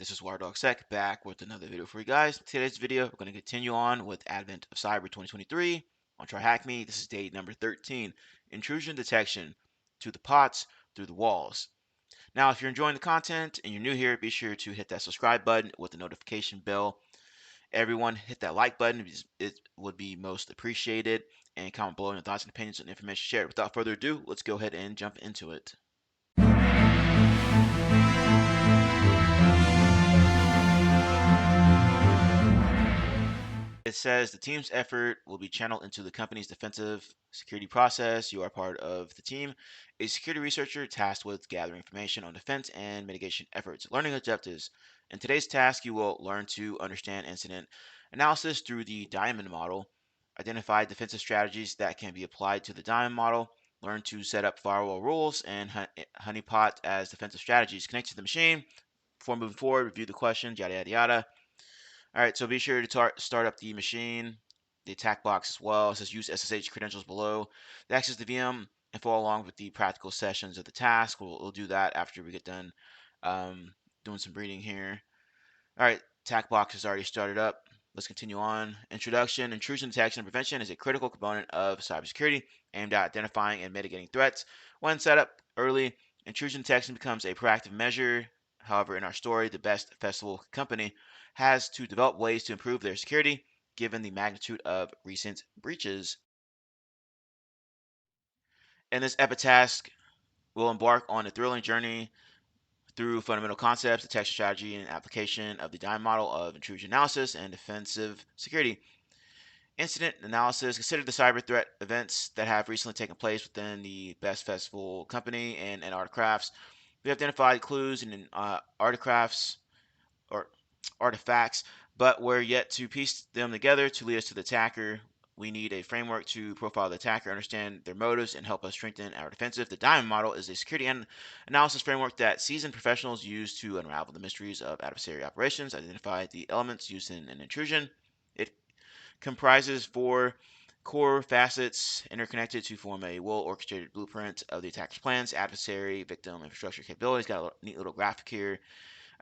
This is WireDogSec back with another video for you guys. Today's video, we're going to continue on with Advent of Cyber 2023 on TryHackMe. This is day number 13, Intrusion Detection to the pots through the walls. Now, if you're enjoying the content and you're new here, be sure to hit that subscribe button with the notification bell. Everyone, hit that like button. It would be most appreciated. And comment below your thoughts and opinions on the information shared. Without further ado, let's go ahead and jump into it. It says the team's effort will be channeled into the company's defensive security process. You are part of the team, a security researcher tasked with gathering information on defense and mitigation efforts. Learning objectives. In today's task, you will learn to understand incident analysis through the diamond model, identify defensive strategies that can be applied to the diamond model, learn to set up firewall rules and honeypot as defensive strategies. Connect to the machine. Before moving forward, review the questions, yada, yada, yada. All right, so be sure to start up the machine, the attack box as well. It says use SSH credentials below to access the VM and follow along with the practical sessions of the task. We'll do that after we get done doing some reading here. All right, attack box is already started up. Let's continue on. Introduction. Intrusion detection and prevention is a critical component of cybersecurity aimed at identifying and mitigating threats. When set up early, intrusion detection becomes a proactive measure. However, in our story, the best festival company has to develop ways to improve their security given the magnitude of recent breaches. In this epic task, we'll embark on a thrilling journey through fundamental concepts, detection strategy, and application of the DIME model of intrusion analysis and defensive security. Incident analysis. Consider the cyber threat events that have recently taken place within the Best Festival Company and Artcrafts. We have identified clues and artifacts, or artifacts, but we're yet to piece them together to lead us to the attacker. We need a framework to profile the attacker, understand their motives, and help us strengthen our defensive. The Diamond model is a security analysis framework that seasoned professionals use to unravel the mysteries of adversary operations, identify the elements used in an intrusion. It comprises 4 core facets interconnected to form a well-orchestrated blueprint of the attacker's plans, adversary, victim, infrastructure capabilities. Got a neat little graphic here.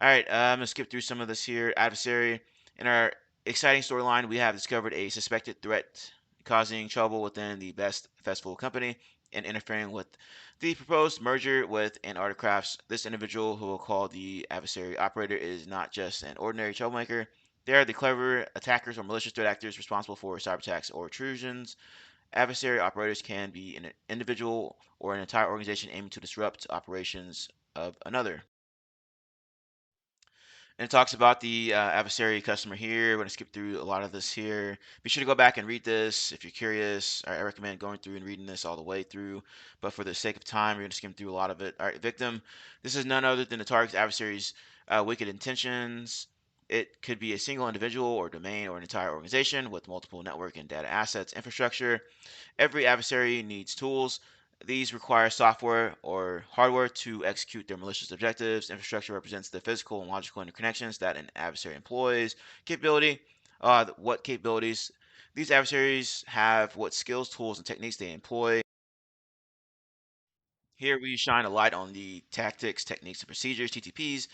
All right, I'm going to skip through some of this here. Adversary. In our exciting storyline, we have discovered a suspected threat causing trouble within the Best Festival Company and interfering with the proposed merger with Antarcticrafts. This individual, who we'll call the adversary operator, is not just an ordinary troublemaker. They are the clever attackers or malicious threat actors responsible for cyber attacks or intrusions. Adversary operators can be an individual or an entire organization aiming to disrupt operations of another. And it talks about the adversary customer here. We're going to skip through a lot of this here. Be sure to go back and read this if you're curious. I recommend going through and reading this all the way through. But for the sake of time, we're going to skim through a lot of it. All right, victim. This is none other than the target's adversary's wicked intentions. It could be a single individual or domain or an entire organization with multiple network and data assets, infrastructure. Every adversary needs tools. These require software or hardware to execute their malicious objectives. Infrastructure represents the physical and logical interconnections that an adversary employs. Capability, what capabilities these adversaries have, what skills, tools, and techniques they employ. Here we shine a light on the tactics, techniques, and procedures, TTPs,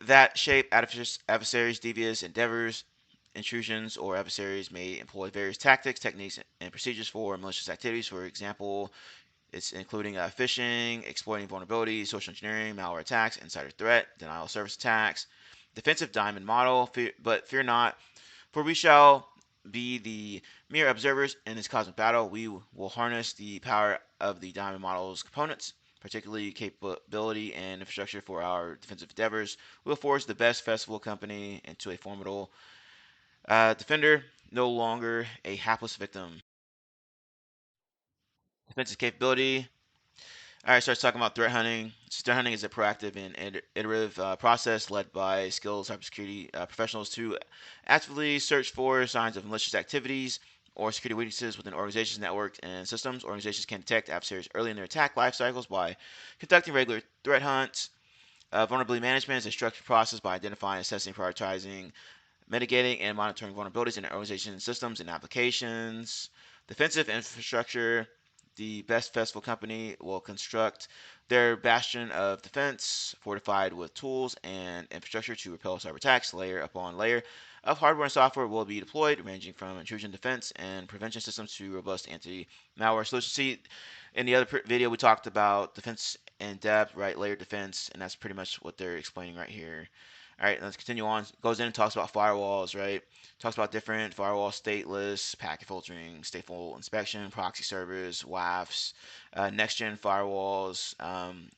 that shape adversaries' devious endeavors. Intrusions or adversaries may employ various tactics, techniques, and procedures for malicious activities. For example, it's including phishing, exploiting vulnerabilities, social engineering, malware attacks, insider threat, denial of service attacks, defensive diamond model. But fear not, for we shall be the mere observers in this cosmic battle. We will harness the power of the diamond model's components, particularly capability and infrastructure for our defensive endeavors. We'll forge the Best Festival Company into a formidable defender, no longer a hapless victim. Defensive capability. All right, starts talking about threat hunting. So threat hunting is a proactive and iterative process led by skilled cybersecurity professionals to actively search for signs of malicious activities or security weaknesses within organizations, networks, and systems. Organizations can detect adversaries early in their attack life cycles by conducting regular threat hunts. Vulnerability management is a structured process by identifying, assessing, prioritizing, mitigating, and monitoring vulnerabilities in organizations, systems, and applications. Defensive infrastructure. The Best Festival Company will construct Their bastion of defense, fortified with tools and infrastructure to repel cyber attacks, layer upon layer of hardware and software will be deployed, ranging from intrusion defense and prevention systems to robust anti-malware solutions. See, in the other video, we talked about defense in depth, right? Layer defense, and that's pretty much what they're explaining right here. All right, let's continue on. Goes in and talks about firewalls, right? Talks about different firewall stateless, packet filtering, stateful inspection, proxy servers, WAFs, next-gen firewalls.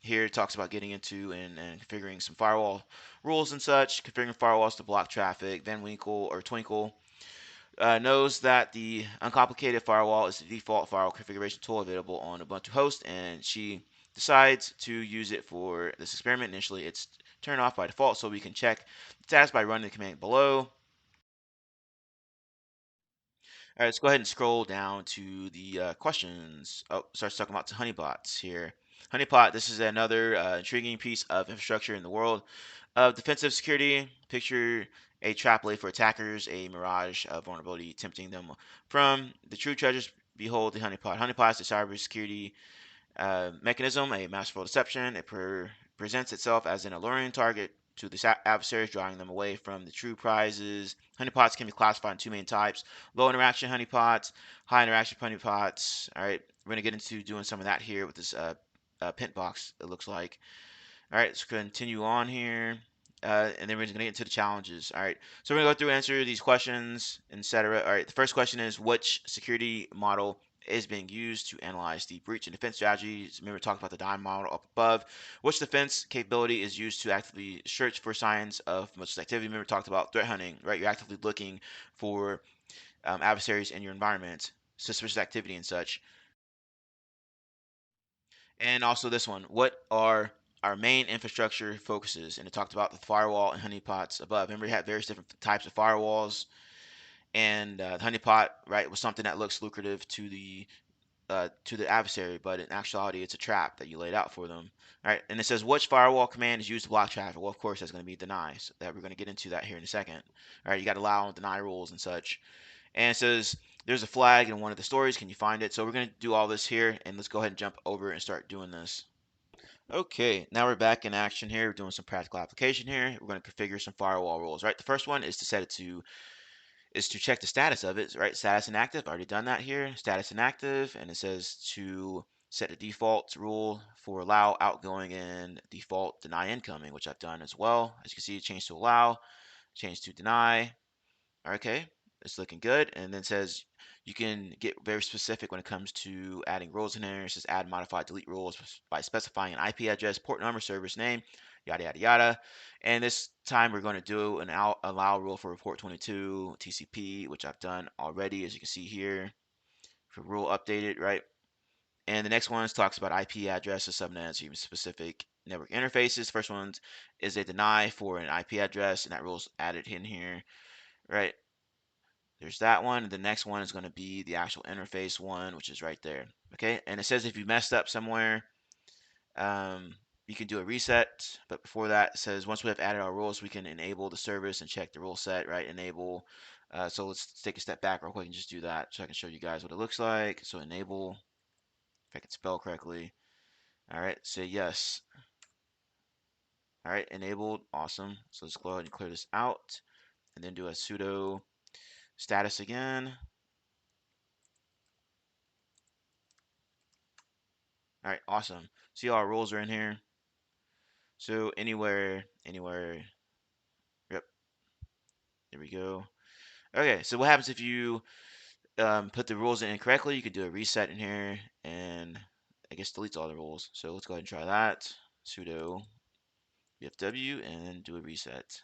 Here it talks about getting into and configuring some firewall rules and such, configuring firewalls to block traffic. Van Winkle or Twinkle knows that the uncomplicated firewall is the default firewall configuration tool available on Ubuntu host, and she decides to use it for this experiment. Initially, it's turned off by default, so we can check the status by running the command below. All right, let's go ahead and scroll down to the questions. Oh, starts talking about honeypots here. Honeypot, this is another intriguing piece of infrastructure in the world of defensive security. Picture a trap laid for attackers, a mirage of vulnerability tempting them from the true treasures. Behold the honeypot. Honeypot is a cybersecurity mechanism, a masterful deception. It presents itself as an alluring target to the adversaries, drawing them away from the true prizes. Honeypots can be classified in two main types: low interaction honeypots, high interaction honeypots. All right, we're going to get into doing some of that here with this pint box, it looks like. All right, let's continue on here. And then we're going to get into the challenges. All right, so we're going to go through and answer these questions, etc. All right, the first question is, which security model is being used to analyze the breach and defense strategies? Remember, talking about the DIME model up above. Which defense capability is used to actively search for signs of malicious activity? Remember, talked about threat hunting, right? You're actively looking for adversaries in your environment, suspicious activity, and such. And also this one, what are our main infrastructure focuses? And it talked about the firewall and honeypots above. Remember, we had various different types of firewalls, and the honeypot, right, was something that looks lucrative to the adversary, but in actuality, it's a trap that you laid out for them. All right, and it says which firewall command is used to block traffic. Well, of course, that's going to be deny. So that we're going to get into that here in a second. All right, you got to allow and deny rules and such. And it says there's a flag in one of the stories. Can you find it? So we're going to do all this here, and let's go ahead and jump over and start doing this. Okay, now we're back in action here. We're doing some practical application here. We're going to configure some firewall rules, right? The first one is to set it to check the status of it, right? Status inactive. Already done that here. Status inactive, and it says to set the default rule for allow outgoing and default deny incoming, which I've done as well. As you can see, change to allow, change to deny. Okay, it's looking good. And then it says you can get very specific when it comes to adding rules in here. It says add, modify, delete rules by specifying an IP address, port number, service name, yada, yada, yada. And this time we're going to do an allow rule for port 22 TCP, which I've done already, as you can see here. For rule updated, right? And the next one talks about IP addresses, subnets, even specific network interfaces. First one is a deny for an IP address, and that rule's added in here, right? There's that one. The next one is going to be the actual interface one, which is right there. Okay, and it says if you messed up somewhere, um, you can do a reset. But before that, it says once we have added our rules, we can enable the service and check the rule set, right? Enable. So let's take a step back real quick and just do that so I can show you guys what it looks like. So enable, if I can spell correctly. All right, say yes. All right, enabled, awesome. So let's go ahead and clear this out and then do a sudo status again. All right, awesome. See, all our rules are in here. So anywhere, yep, there we go. Okay, so what happens if you put the rules in incorrectly? You could do a reset in here, and I guess deletes all the rules. So let's go ahead and try that. Sudo bfw, and then do a reset.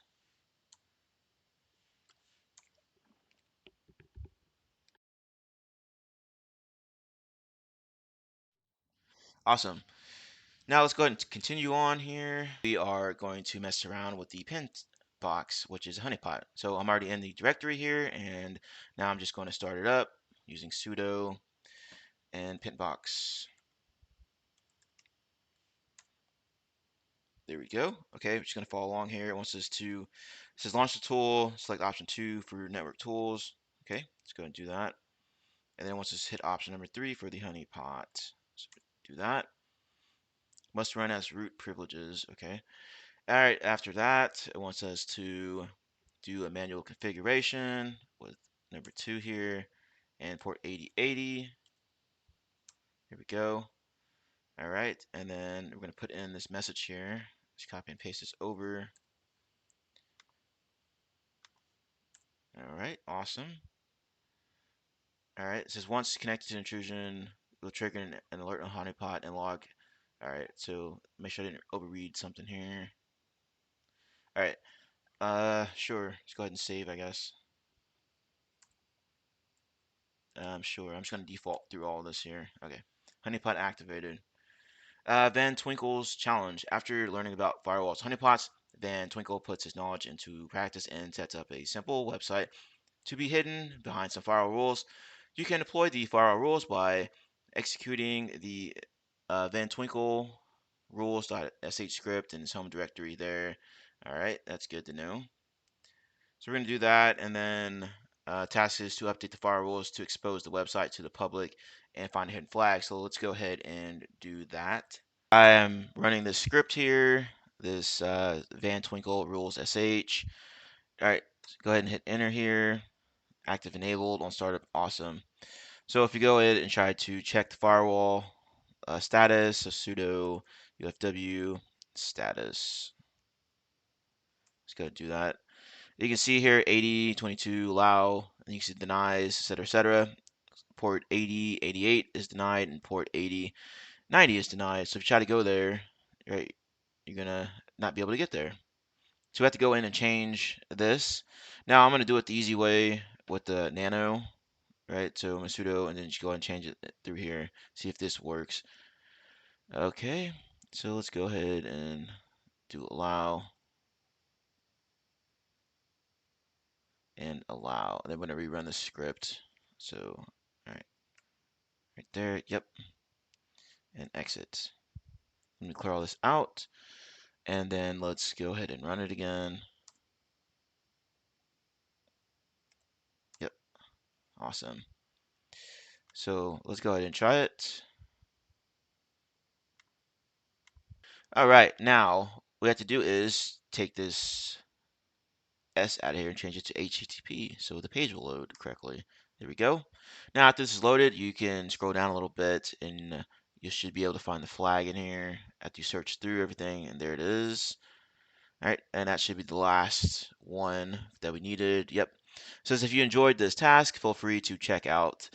Awesome. Now let's go ahead and continue on here. We are going to mess around with the pin box, which is a honeypot. So I'm already in the directory here, and now I'm just going to start it up using sudo and pintbox. There we go. Okay, we're just gonna follow along here. It wants us to, it says launch the tool, select option 2 for network tools. Okay, let's go and do that. And then it wants us to hit option number 3 for the honeypot. So do that. Must run as root privileges. Okay. All right. After that, it wants us to do a manual configuration with number 2 here and port 8080. Here we go. All right. And then we're going to put in this message here. Just copy and paste this over. All right. Awesome. All right. It says once connected to intrusion, we'll trigger an alert on honeypot and log. All right. So make sure I didn't overread something here. All right. Sure. Let's go ahead and save, I guess. Sure. I'm just going to default through all this here. Okay. Honeypot activated. Van Twinkle's challenge. After learning about firewalls, honeypots, Van Twinkle puts his knowledge into practice and sets up a simple website to be hidden behind some firewall rules. You can deploy the firewall rules by executing the Van Twinkle rules.sh script in his home directory there. All right, that's good to know. So we're going to do that, and then task is to update the firewalls to expose the website to the public and find a hidden flag. So let's go ahead and do that. I am running this script here, this Van Twinkle rules sh. All right, go ahead and hit enter here. Active enabled on startup. Awesome. So if you go ahead and try to check the firewall status, so sudo ufw status. Let's go do that. You can see here 80, 22 allow, and you can see denies, etc., etc. Port 80, 88 is denied, and port 80, 90 is denied. So if you try to go there, right, you're gonna not be able to get there. So we have to go in and change this. Now I'm gonna do it the easy way with the nano, right? So I'm gonna sudo and then just go ahead and change it through here. See if this works. Okay, so let's go ahead and do allow and allow. And then we're gonna rerun the script. So, all right, right there. Yep, and exit. Let me clear all this out, and then let's go ahead and run it again. Yep, awesome. So let's go ahead and try it. All right, now what we have to do is take this S out of here and change it to HTTP so the page will load correctly. There we go. Now after this is loaded, you can scroll down a little bit and you should be able to find the flag in here after you search through everything, and there it is. All right, and that should be the last one that we needed. Yep. Says if you enjoyed this task, feel free to check out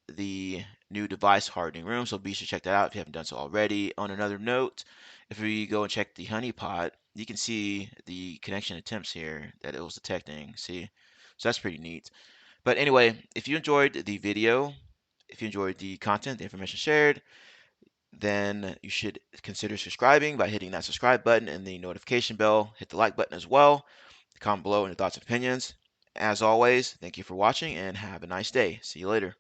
the new device hardening room. So be sure to check that out if you haven't done so already. On another note, if we go and check the honeypot, you can see the connection attempts here that it was detecting. See? So that's pretty neat. But anyway, if you enjoyed the video, if you enjoyed the content, the information shared, then you should consider subscribing by hitting that subscribe button and the notification bell. Hit the like button as well. Comment below your thoughts and opinions. As always, thank you for watching and have a nice day. See you later.